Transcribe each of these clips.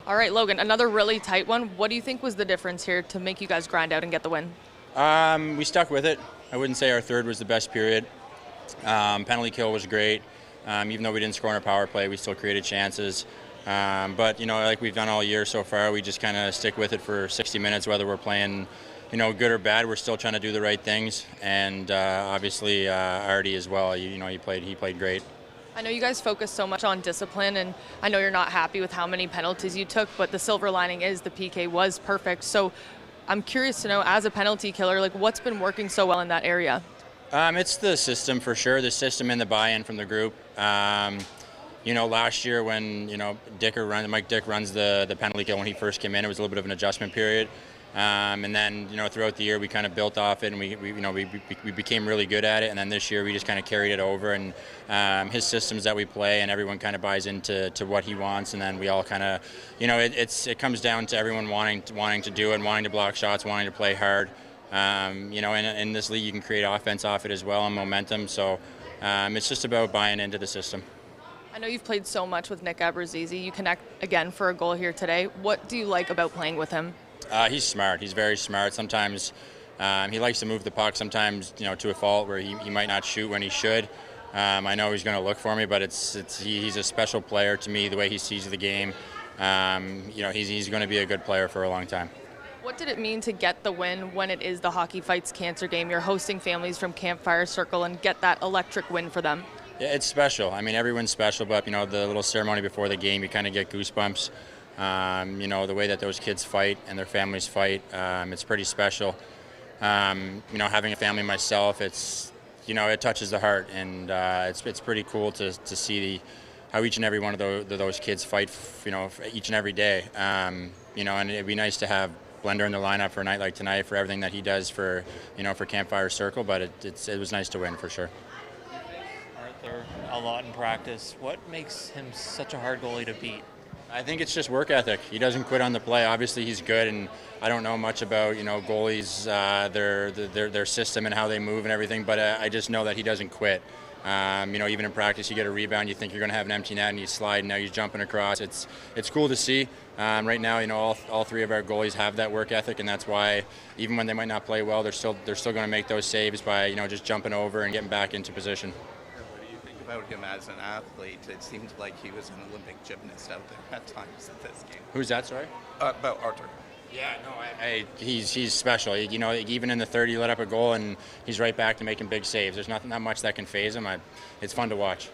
All right, Logan, another really tight one. What do you think was the difference here to make you guys grind out and get the win? We stuck with it. I wouldn't say our third was the best period. Penalty kill was great. Even though we didn't score on our power play, we still created chances. But, like we've done all year so far, we just kind of stick with it for 60 minutes, whether we're playing, good or bad. We're still trying to do the right things. And obviously, Artie as well, he played great. I know you guys focus so much on discipline, and I know you're not happy with how many penalties you took, but the silver lining is the PK was perfect. So I'm curious to know, as a penalty killer, what's been working so well in that area? It's the system for sure, the system and the buy-in from the group. Last year when, Mike Dick runs the penalty kill when he first came in, it was a little bit of an adjustment period. And then, throughout the year we kind of built off it, and we became really good at it. And then this year we just kind of carried it over, and his systems that we play, and everyone kind of buys into what he wants. And then we all kind of, it comes down to everyone wanting to do it, wanting to block shots, wanting to play hard. In this league you can create offense off it as well, and momentum. So it's just about buying into the system. I know you've played so much with Nick Abruzzese. You connect again for a goal here today. What do you like about playing with him? He's smart. He's very smart. Sometimes he likes to move the puck, sometimes to a fault where he might not shoot when he should. I know he's going to look for me, but he's a special player to me, the way he sees the game. He's going to be a good player for a long time. What did it mean to get the win when it is the Hockey Fights Cancer Game? You're hosting families from Campfire Circle and get that electric win for them. Yeah, it's special. I mean, everyone's special, but the little ceremony before the game, you kind of get goosebumps. The way that those kids fight and their families fight, it's pretty special. Having a family myself, it touches the heart, and it's pretty cool to see how each and every one of those kids fight, each and every day. And it'd be nice to have Blender in the lineup for a night like tonight for everything that he does for Campfire Circle, but it was nice to win for sure. Arthur, a lot in practice. What makes him such a hard goalie to beat? I think it's just work ethic. He doesn't quit on the play. Obviously, he's good, and I don't know much about goalies, their system and how they move and everything. But I just know that he doesn't quit. Even in practice, you get a rebound, you think you're going to have an empty net, and you slide, and now you're jumping across. It's cool to see. Right now, all three of our goalies have that work ethic, and that's why even when they might not play well, they're still going to make those saves by just jumping over and getting back into position. About him as an athlete, it seemed like he was an Olympic gymnast out there at times at this game. Who's that, sorry? About Arthur. Yeah, no, he's special. Even in the third, he let up a goal, and he's right back to making big saves. There's not much that can phase him. It's fun to watch.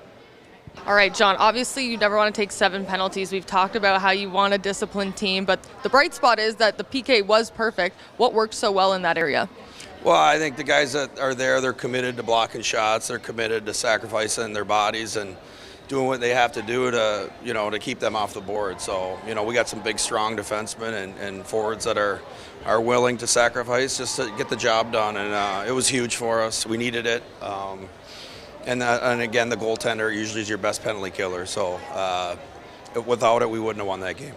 All right, John, obviously you never want to take 7 penalties. We've talked about how you want a disciplined team, but the bright spot is that the PK was perfect. What worked so well in that area? Well, I think the guys that are there, they're committed to blocking shots. They're committed to sacrificing their bodies and doing what they have to do to keep them off the board. So, we got some big, strong defensemen and forwards that are willing to sacrifice just to get the job done. And it was huge for us. We needed it. And again, the goaltender usually is your best penalty killer. So without it, we wouldn't have won that game.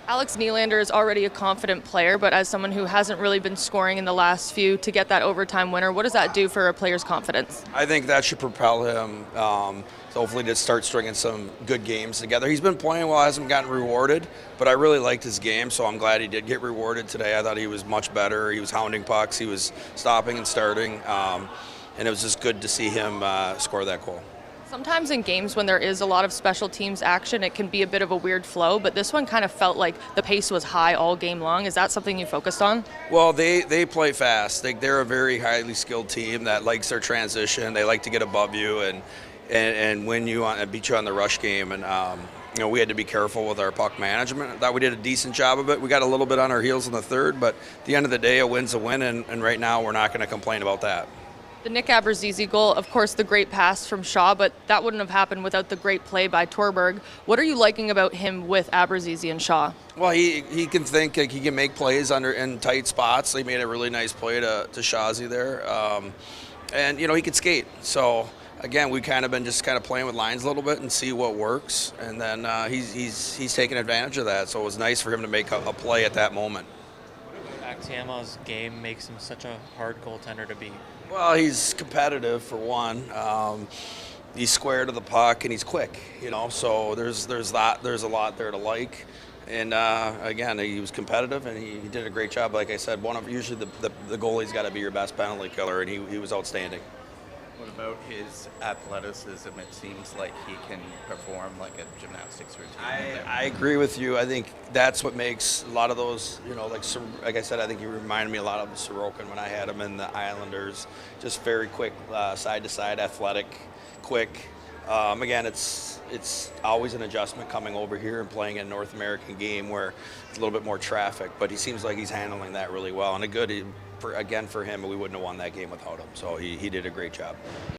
Alex Nylander is already a confident player, but as someone who hasn't really been scoring in the last few, to get that overtime winner, what does that do for a player's confidence? I think that should propel him so hopefully to start stringing some good games together. He's been playing well, hasn't gotten rewarded, but I really liked his game, so I'm glad he did get rewarded today. I thought he was much better. He was hounding pucks. He was stopping and starting, and it was just good to see him score that goal. Sometimes in games when there is a lot of special teams action, it can be a bit of a weird flow, but this one kind of felt like the pace was high all game long. Is that something you focused on? Well, they play fast. They're a very highly skilled team that likes their transition. They like to get above you and win you and beat you on the rush game. And we had to be careful with our puck management. I thought we did a decent job of it. We got a little bit on our heels in the third, but at the end of the day, a win's a win, and right now we're not going to complain about that. The Nick Abruzzese goal, of course, the great pass from Shaw, but that wouldn't have happened without the great play by Torberg. What are you liking about him with Abruzzese and Shaw? Well, he can think, he can make plays in tight spots. He made a really nice play to Shawzy there. And, he could skate. So, again, we've kind of been just playing with lines a little bit and see what works. And then he's taking advantage of that. So it was nice for him to make a play at that moment. Tiamo's game makes him such a hard goaltender to beat? Well, he's competitive for one. He's square to the puck and he's quick, so there's a lot there to like. And again, he was competitive, and he did a great job. Like I said, usually the goalie's got to be your best penalty killer, and he was outstanding. What about his athleticism? It seems like he can perform like a gymnastics routine. I agree with you. I think that's what makes a lot of those, like I said, I think he reminded me a lot of Sorokin when I had him in the Islanders. Just very quick, side to side, athletic, quick. Again, it's always an adjustment coming over here and playing a North American game where it's a little bit more traffic, but he seems like he's handling that really well. And for him, we wouldn't have won that game without him. So he did a great job.